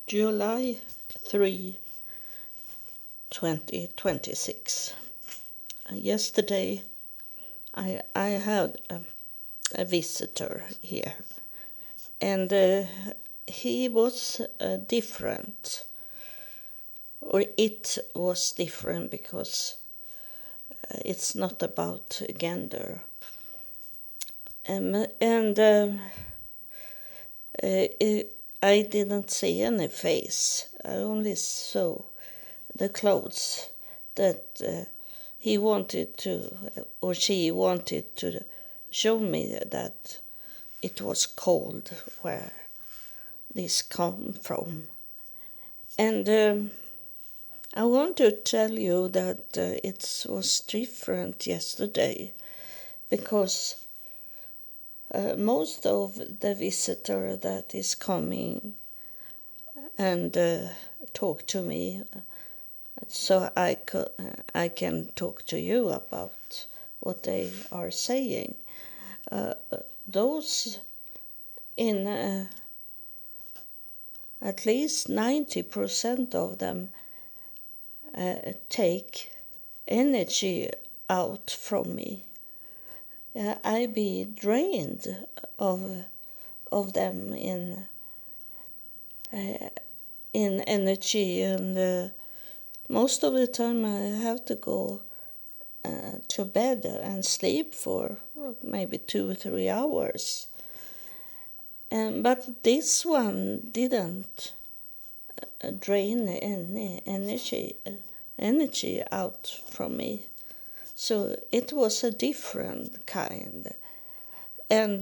July 3, 2026. Yesterday I had a visitor here, and he was different, or it was different because it's not about gender. I didn't see any face. I only saw the clothes that he wanted to, or she wanted to show me that it was cold where this come from. And I want to tell you that it was different yesterday because most of the visitor that is coming and talk to me, so I can talk to you about what they are saying. Those in at least 90% of them take energy out from me. I be drained of them in energy, and most of the time I have to go to bed and sleep for maybe 2 or 3 hours. But this one didn't drain any energy out from me. So it was a different kind. And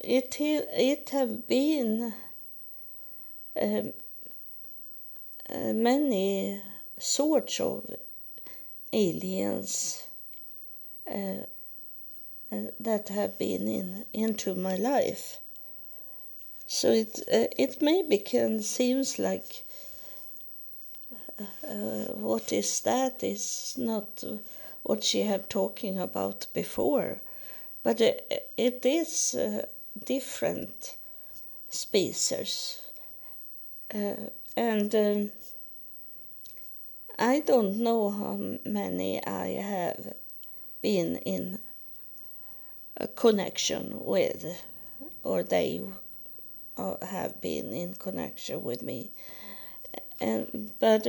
it have been many sorts of aliens that have been into my life. So it maybe can seems like what is that is not what she had talking about before, but it is different species, and I don't know how many I have been in a connection with, or they have been in connection with me. But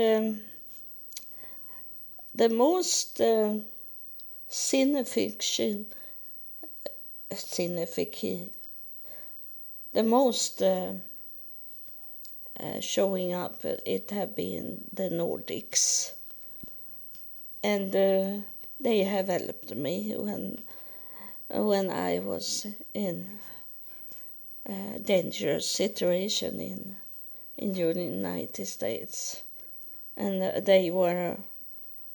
the most significant, the most showing up, it have been the Nordics, and they have helped me when I was in a dangerous situation in the United States, and they were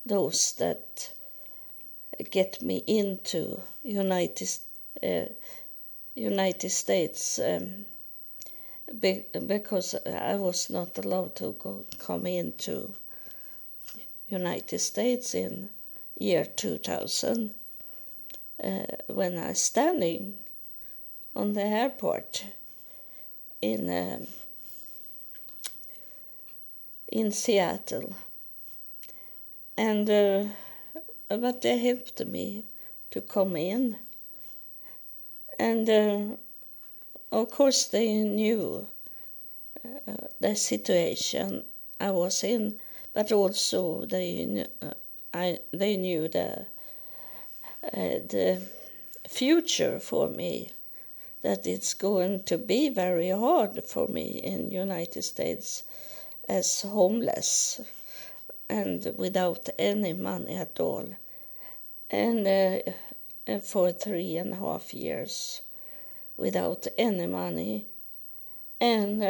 those that get me into United States, because I was not allowed to come into United States in year 2000 when I was standing on the airport in Seattle, and but they helped me to come in, and of course they knew the situation I was in, but also they knew the future for me, that it's going to be very hard for me in United States as homeless and without any money at all, and for 3.5 years without any money, and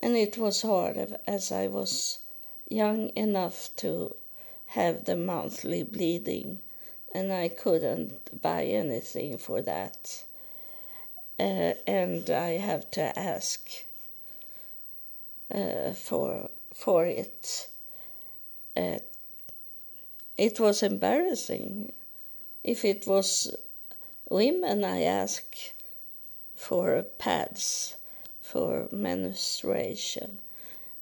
it was hard as I was young enough to have the monthly bleeding, and I couldn't buy anything for that, and I have to ask for it. It was embarrassing. If it was women I asked for pads for menstruation,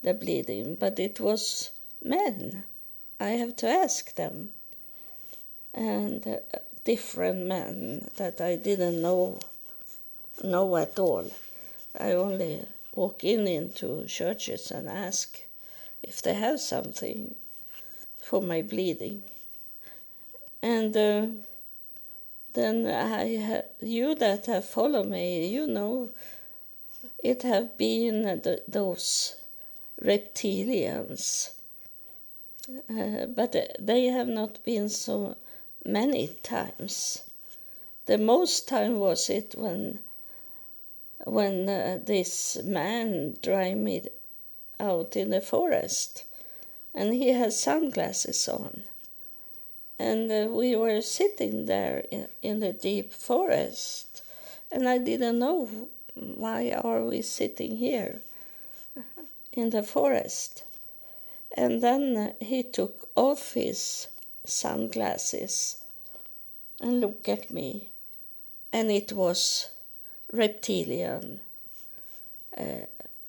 the bleeding, but it was men. I have to ask them. And different men that I didn't know at all. I only walk into churches and ask if they have something for my bleeding. And then you that have followed me, you know, it have been those reptilians, but they have not been so many times. The most time was it when this man drive me out in the forest, and he had sunglasses on, and we were sitting there in the deep forest, and I didn't know why are we sitting here in the forest. And then he took off his sunglasses and looked at me, and it was reptilian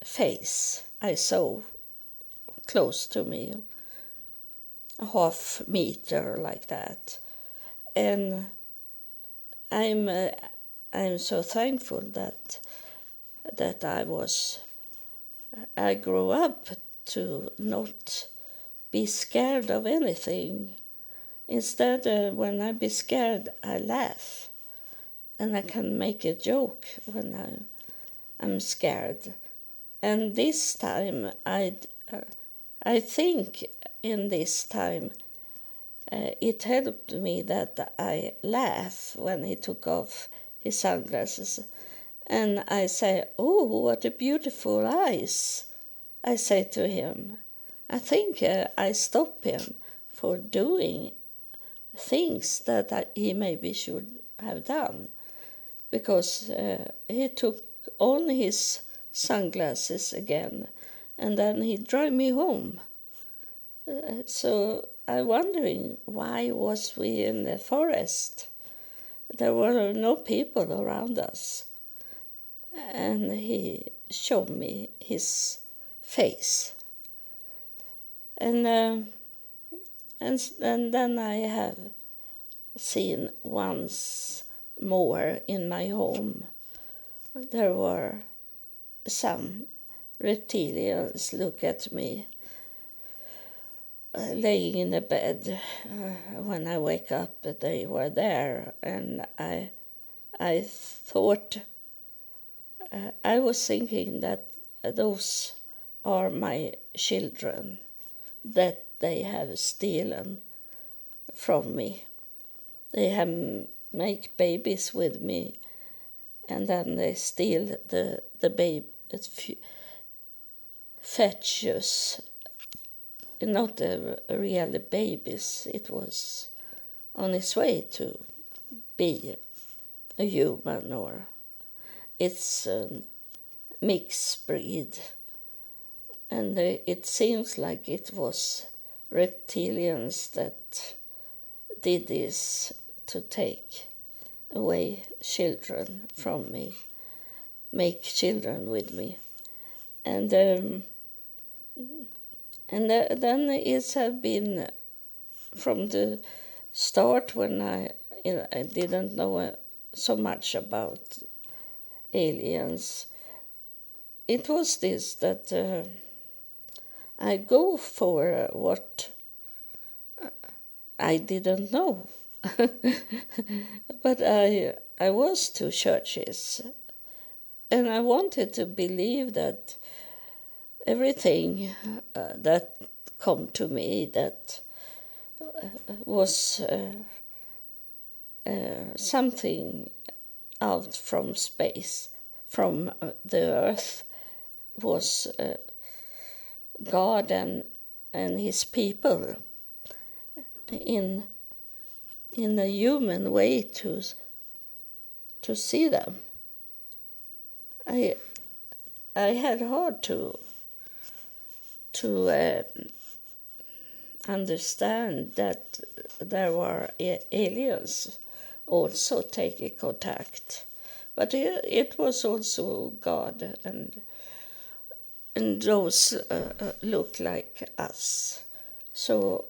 face I saw close to me, a half meter like that. And I'm so thankful that I grew up to not be scared of anything. Instead, when I be scared, I laugh, and I can make a joke when I'm scared. And this time, I think in this time, it helped me that I laugh when he took off his sunglasses. And I say, "Oh, what a beautiful eyes," I say to him. I think I stop him for doing things that he maybe should have done, because he took on his sunglasses again, and then he drive me home. So I'm wondering, why was we in the forest? There were no people around us. And he showed me his face. And then I have seen once more in my home, there were some reptilians look at me laying in the bed. When I wake up, they were there, and I thought, I was thinking that those are my children that they have stolen from me. They have make babies with me, and then they steal the baby fetus. Not really babies. It was on its way to be a human, or it's a mixed breed. And it seems like it was reptilians that did this to take away children from me, make children with me. And then it have been from the start, when I didn't know so much about aliens. It was this that I go for what I didn't know. But I was to churches, and I wanted to believe that everything that come to me that was something out from space, from the earth, was God and his people in a human way to see them. I had hard to understand that there were aliens also taking contact but it was also God, and those look like us. So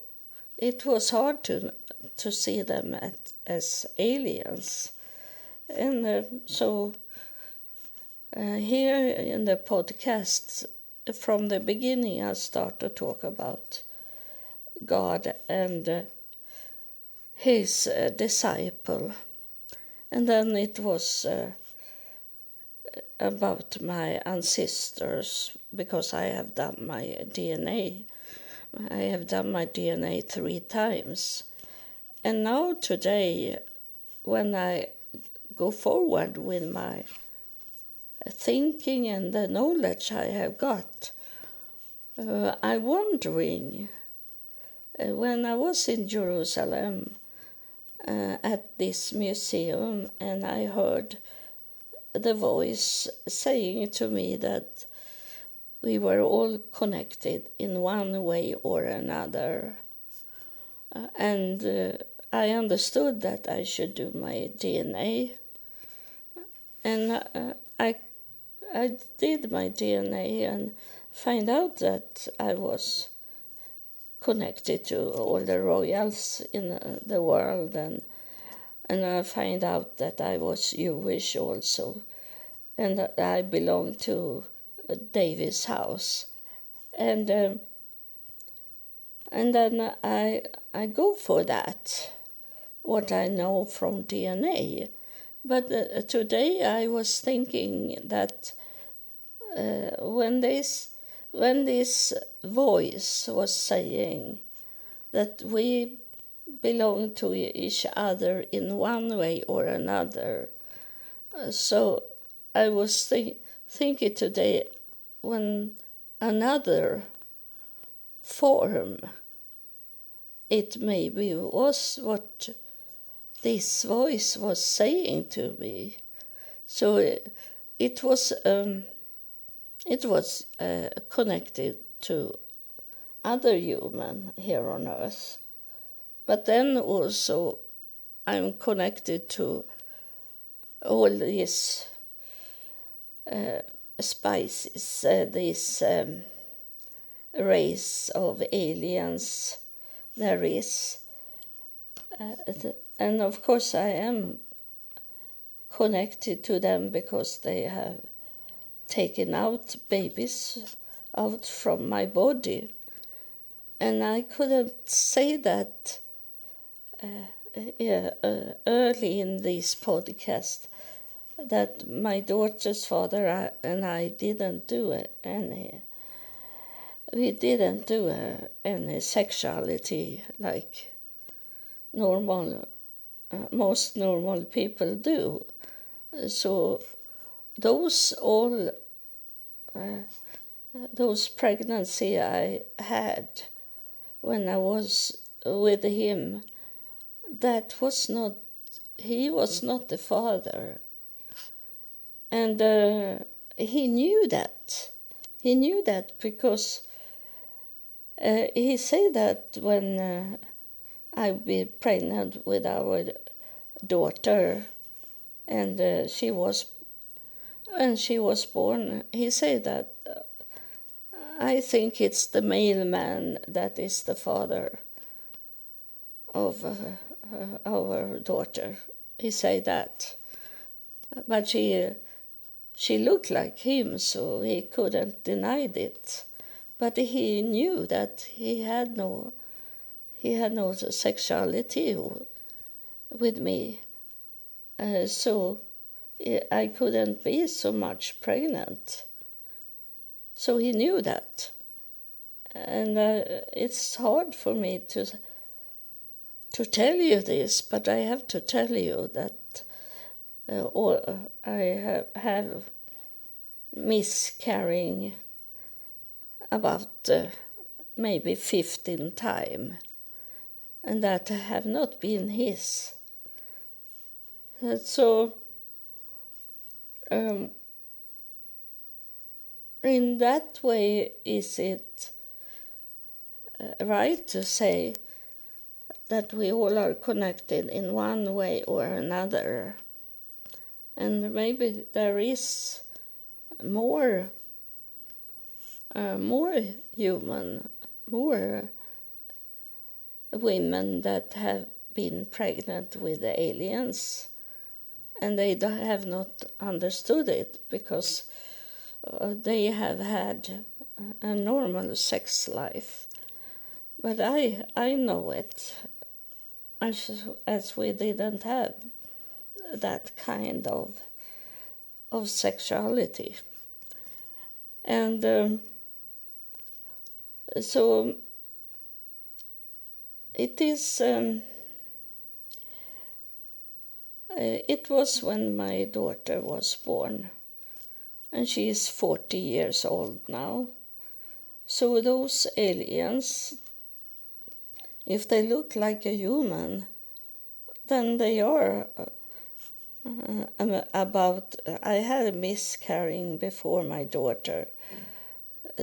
it was hard to see them as aliens. And so here in the podcast, from the beginning, I start to talk about God and his disciple. And then it was about my ancestors, because I have done my DNA. I have done my DNA 3 times. And now today, when I go forward with my thinking and the knowledge I have got, I'm wondering, when I was in Jerusalem at this museum, and I heard the voice saying to me that we were all connected in one way or another. And I understood that I should do my DNA. And I did my DNA and find out that I was connected to all the royals in the world, and I find out that I was Jewish also, and that I belonged to David's house. And then I go for that, what I know from DNA. But today I was thinking that when this voice was saying that we belong to each other in one way or another, so I was thinking today, when another form, it maybe was what this voice was saying to me. So it was connected to other human here on earth, but then also I'm connected to all these spices, this race of aliens there is. And of course I am connected to them because they have taken out babies out from my body. And I couldn't say that early in this podcast, that my daughter's father and I didn't do any sexuality like most normal people do. So those pregnancy I had when I was with him, he was not the father. And he knew that. He knew that because he said that when I'd be pregnant with our daughter, and she was born, he said that I think it's the male man that is the father of our daughter. He said that, but she looked like him, so he couldn't deny it. But he knew that he had no sexuality with me, so I couldn't be so much pregnant. So he knew that, and it's hard for me to tell you this, but I have to tell you that I have miscarrying about maybe 15 times, and that have not been his. So in that way, is it right to say that we all are connected in one way or another? And maybe there is more human, more women that have been pregnant with the aliens, and they have not understood it because they have had a normal sex life. But I know it, as we didn't have that kind of sexuality. And so it is. It was when my daughter was born, and she is 40 years old now. So those aliens, if they look like a human, then they are about. I had a miscarrying before my daughter,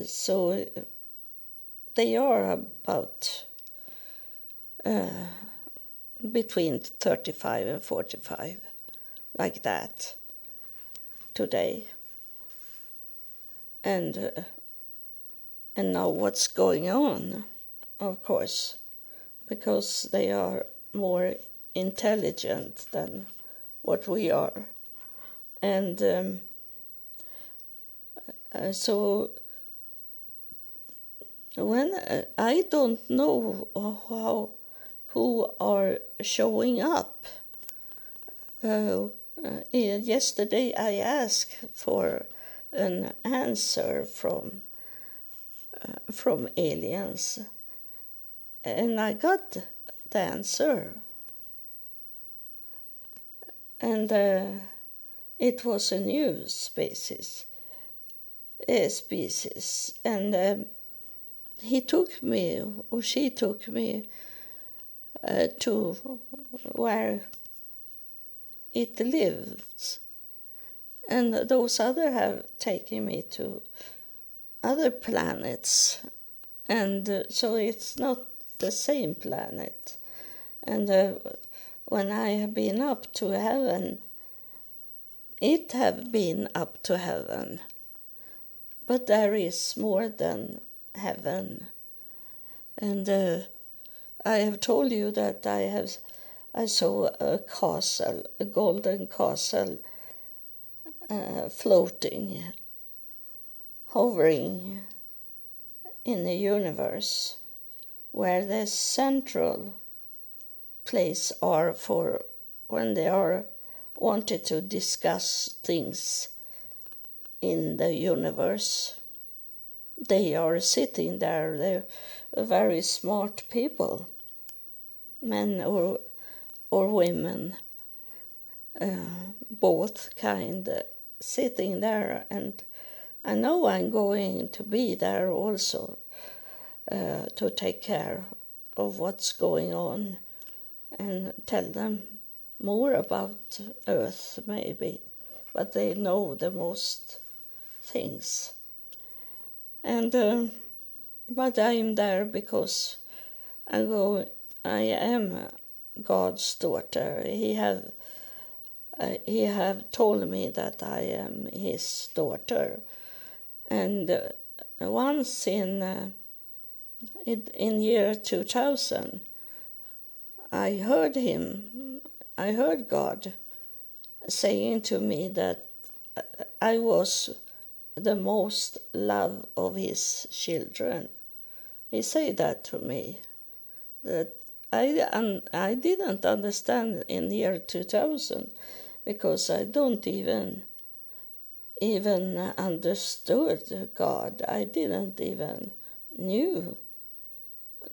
so they are about between 35 and 45, like that, today. And now what's going on, of course, because they are more intelligent than what we are. And so when I don't know who are showing up. Yesterday I asked for an answer from aliens, and I got the answer. And it was a new species, and he took me, or she took me, to where it lives, and those other have taken me to other planets, and so it's not the same planet. And when I have been up to heaven, it have been up to heaven, but there is more than heaven. And I have told you that I saw a castle, a golden castle, floating, hovering in the universe, where the central place are for when they are wanted to discuss things in the universe. They are sitting there. They're very smart people, men or women, both kind, sitting there. And I know I'm going to be there also, to take care of what's going on and tell them more about Earth, maybe, but they know the most things. And but I'm there because I am God's daughter. He have told me that I am his daughter. And once in year 2000, I heard God saying to me that I was the most loved of his children. He said that to me, that I didn't understand in the year 2000, because I don't even understood God. I didn't even knew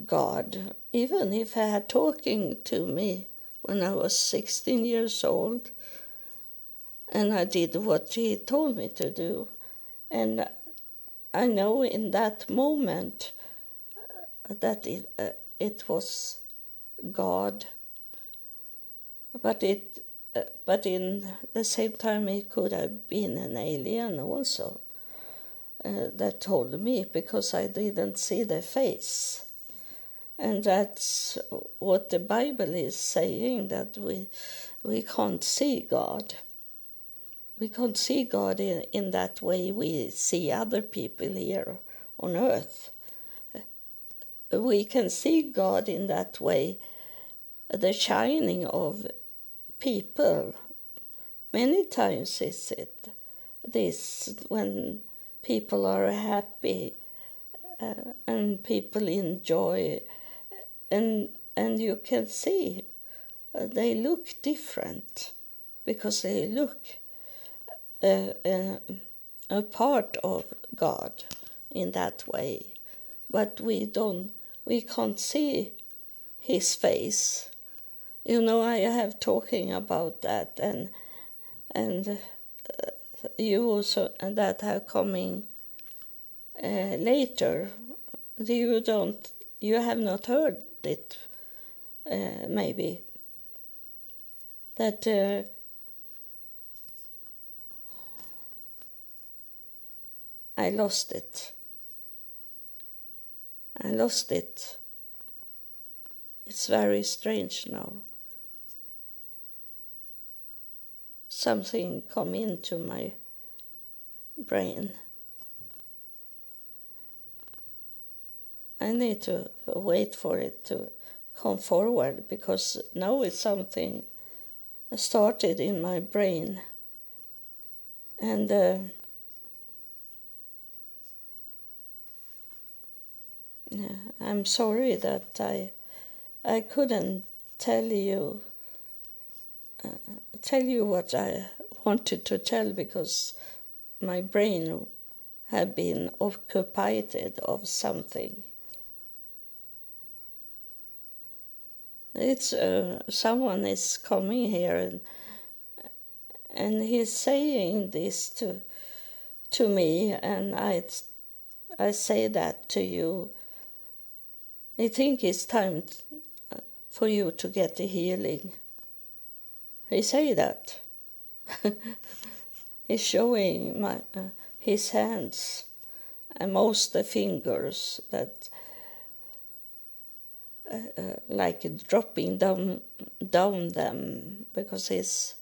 God, even if he had talking to me when I was 16 years old, and I did what he told me to do. And I know in that moment that it was God, but in the same time it could have been an alien also, that told me, because I didn't see the face. And that's what the Bible is saying, that we can't see God. we can't see God in that way we see other people here on earth. We can see God in that way, the shining of people. Many times is it this when people are happy and people enjoy, and you can see they look different because they look a part of God in that way, but we can't see His face. You know, I have talking about that, and you also that are coming later. You have not heard it, maybe that. I lost it. It's very strange now. Something come into my brain. I need to wait for it to come forward, because now it's something started in my brain. And I'm sorry that I couldn't tell you what I wanted to tell, because my brain had been occupied of something. It's someone is coming here and he's saying this to me, and I say that to you. I think it's time for you to get a healing. He say that. He's showing his hands and most the fingers that like dropping down them, because he's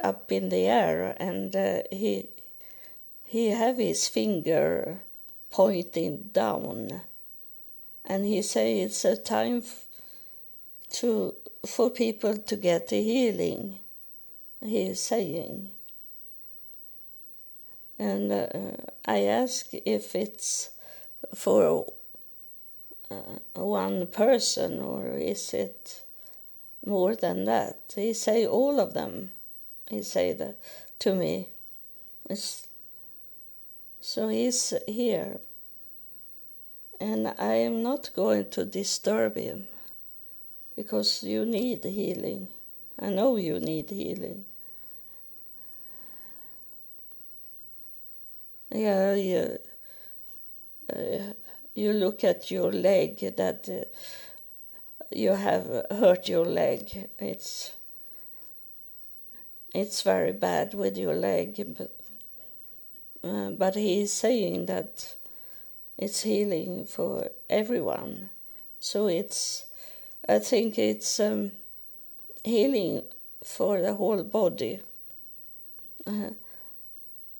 up in the air, and he have his finger pointing down, and he say it's a time for people to get a healing. He is saying, and I ask if it's for one person, or is it more than that? He say all of them. He say that to me. So he's here, and I am not going to disturb him, because you need healing. I know you need healing. Yeah, you look at your leg, that you have hurt your leg. It's very bad with your leg, but he is saying that it's healing for everyone. So I think it's healing for the whole body.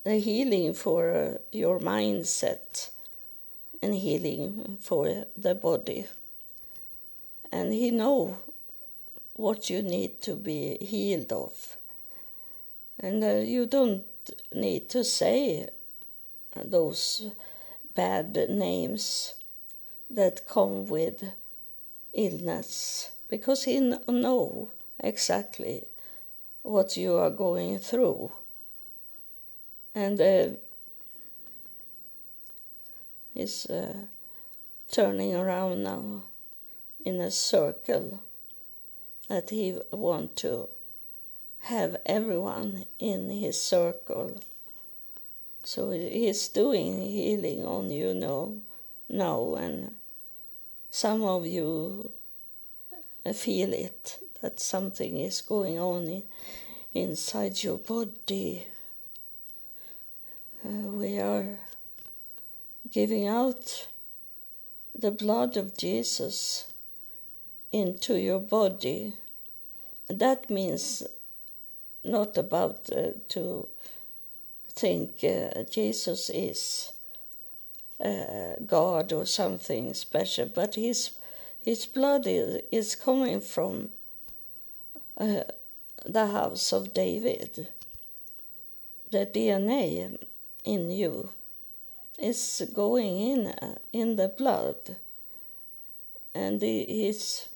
The healing for your mindset, and healing for the body. And he knows what you need to be healed of. And you don't need to say those bad names that come with illness, because he knows exactly what you are going through. And he's turning around now in a circle, that he want to have everyone in his circle. So he's doing healing on you now, and some of you feel it, that something is going on inside your body. We are giving out the blood of Jesus into your body. That means not about to think Jesus is God or something special, but his blood is coming from the house of David. The DNA in you is going in the blood, and he's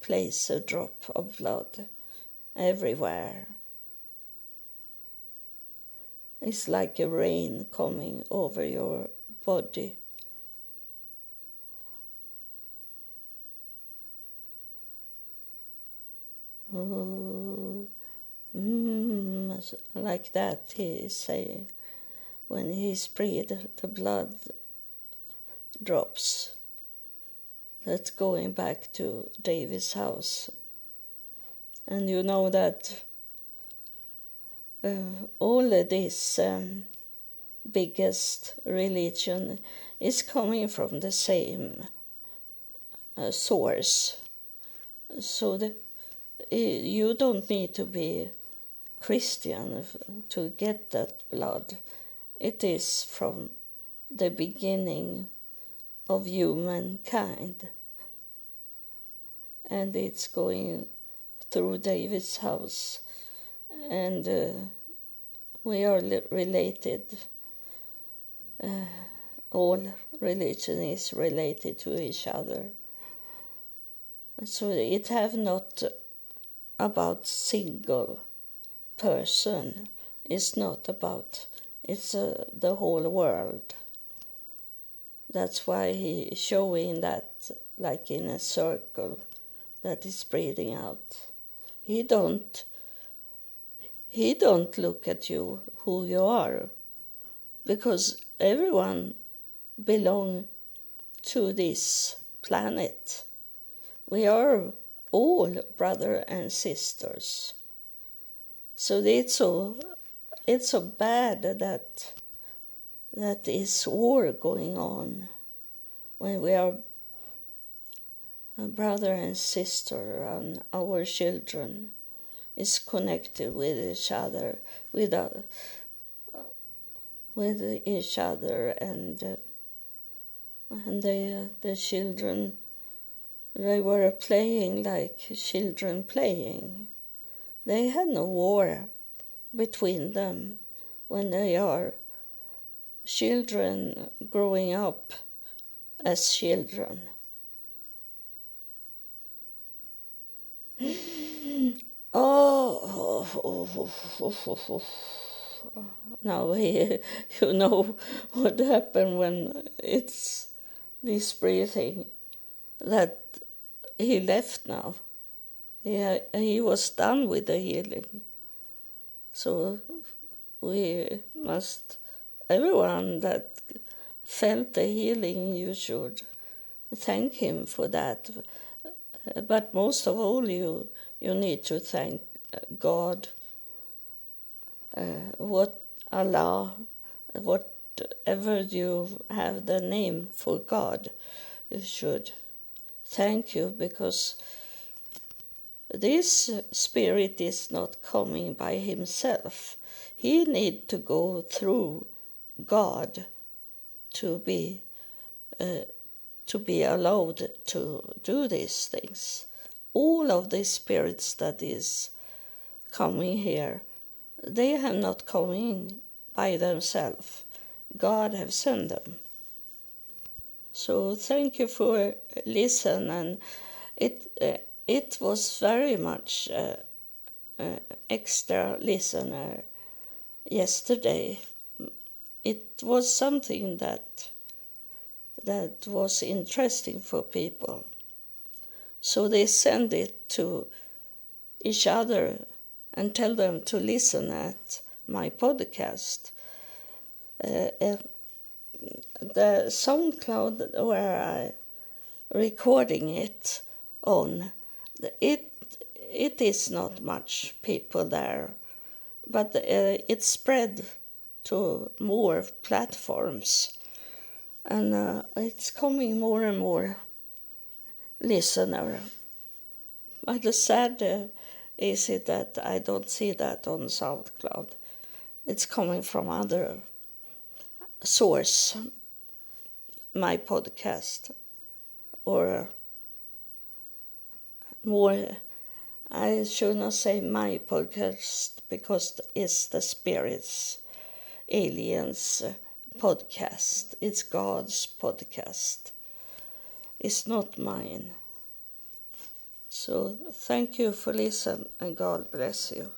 placed a drop of blood everywhere. It's like a rain coming over your body. Oh, like that he say when he spread the blood drops that's going back to David's house. And you know that all of this biggest religion is coming from the same source. So you don't need to be Christian to get that blood. It is from the beginning of humankind, and it's going through David's house, and we are related. All religion is related to each other. So it have not about single person. It's not about, it's the whole world. That's why he showing that like in a circle that is spreading out. He don't look at you who you are, because everyone belong to this planet. We are all brother and sisters. So it's so bad that is war going on when we are a brother and sister, and our children is connected with each other, with each other, and the children, they were playing like children playing. They had no war between them when they are children growing up as children. Now you know what happened when it's this breathing, that he left now. He was done with the healing. So we must, everyone that felt the healing, you should thank him for that. But most of all, you need to thank God, what Allah, whatever you have the name for God, you should thank you, because this spirit is not coming by himself. He need to go through God to be allowed to do these things. All of the spirits that is coming here, they have not come in by themselves. God have sent them. So thank you for listening. And it was very much extra listener yesterday. It was something that was interesting for people. So they send it to each other and tell them to listen at my podcast. The SoundCloud where I recording it on, it is not much people there, but it spread to more platforms, and it's coming more and more listener. But the sad is it that I don't see that on SoundCloud. It's coming from other source, my podcast, or more, I should not say my podcast because it's the spirits, aliens podcast. It's God's podcast. It's not mine. So thank you for listening and God bless you.